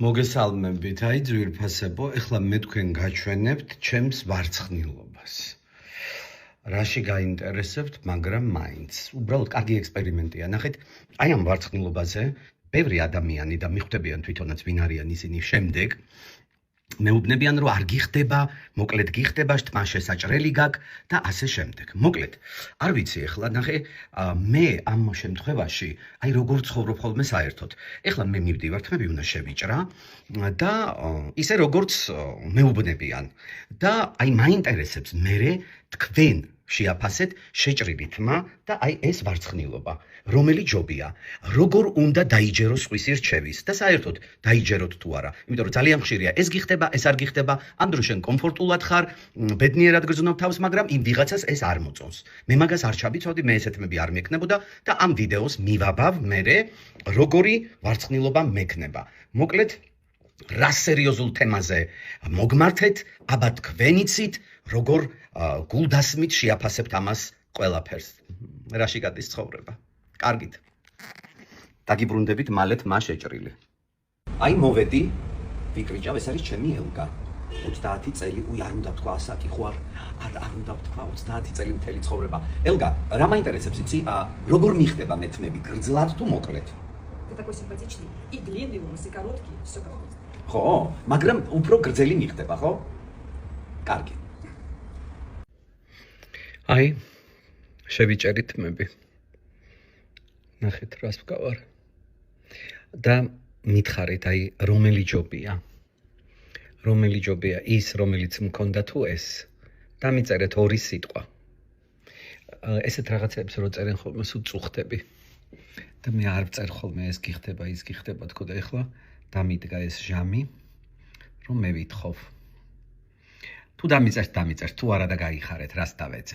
მოგესალმებით, აი ძვირფასებო, ეხლა მე თქვენ გაჩვენებთ ჩემს ვარცხნილობას. რაში გაინტერესებთ, მაგრამ მაინც. უბრალოდ კარგი ექსპერიმენტია. ნახეთ, აი ამ ვარცხნილობაზე ბევრი ადამიანი და მიხვდებიან თვითონაც ვინ არიან ისინი შემდეგ მეუბნებიან, რომ არ გიხდება, მოკლედ გიხდება, თმა შესაჭრელი გაქვს და ასე შემდეგ. მოკლედ, არ ვიცი ეხლა, ნახე, მე ამ შემთხვევაში, აი როგორ ცხოვრობ ხოლმე საერთოდ. ეხლა მე მივდივარ, თმები უნდა შევიჭრა და ისე როგორც მეუბნებიან. და აი მაინტერესებს მერე თქვენ შეაფასეთ შეჭრილი თმა და აი ეს ვარცხნილობა, რომელი ჯობია, როგორ უნდა დაიჯეროს სხვისი რჩევის და საერთოდ დაიჯეროთ თუ არა. იმიტომ რომ ძალიან ხშირია ეს გიხდება, ეს არ გიხდება, ამ დროს შენ კომფორტულად ხარ, ბედნიერად გრძნობ თავს, მაგრამ იმ ვიღაცას ეს არ მოწონს. მე მაგას არ ჩაბიცავდი, მე ესეთმები არ მექნებოდა და ამ ვიდეოს მივაბავ მერე როგორი ვარცხნილობა მექნება. მოკლედ, რა სერიოზულ თემაზე მოგმართეთ, აბა თქვენ იცით, როგორ გულდასმით შეაფასებთ ამას ყველაფერს. რაში გადის ცხოვრება. კარგით. დაგიბრუნდებით მალე თმა შეჭრილი. აი მოვედი, ვიკრიჭავ, ეს არის ჩემი ელგა. 30 წელი, არ უნდა თქვა ასაკი ხوار, არ უნდა თქვა 30 წელი მთელი ცხოვრება. ელგა, რა მაინტერესებს იცი? როგორ მიხდება მე თმები, გრძლად თუ მოკლედ? Ты такой симпатичный. И длинный волос, и короткий, все как хочешь. ხო, მაგრამ უფრო გრძელი მიხდება, ხო? კარგი. აი, შევიჭერით თმები. ნახეთ, რას ვკავარ. და მითხარით, აი, რომელი ჯობია. რომელი ჯობია, ის, რომელიც მქონდა თუ ეს. დამიწერეთ ორი სიტყვა. ესეთ რაღაცებს რო წერენ ხოლმე სულ წუხდები. და მე არ ვწერ ხოლმე ეს გიხდება, ის გიხდება, თქო და ეხლა დამიდგა ეს ჟამი, რომ მე ვითხოვ. თუ დამიწერთ, თუ არა და გაიხარეთ, რას დავეცე.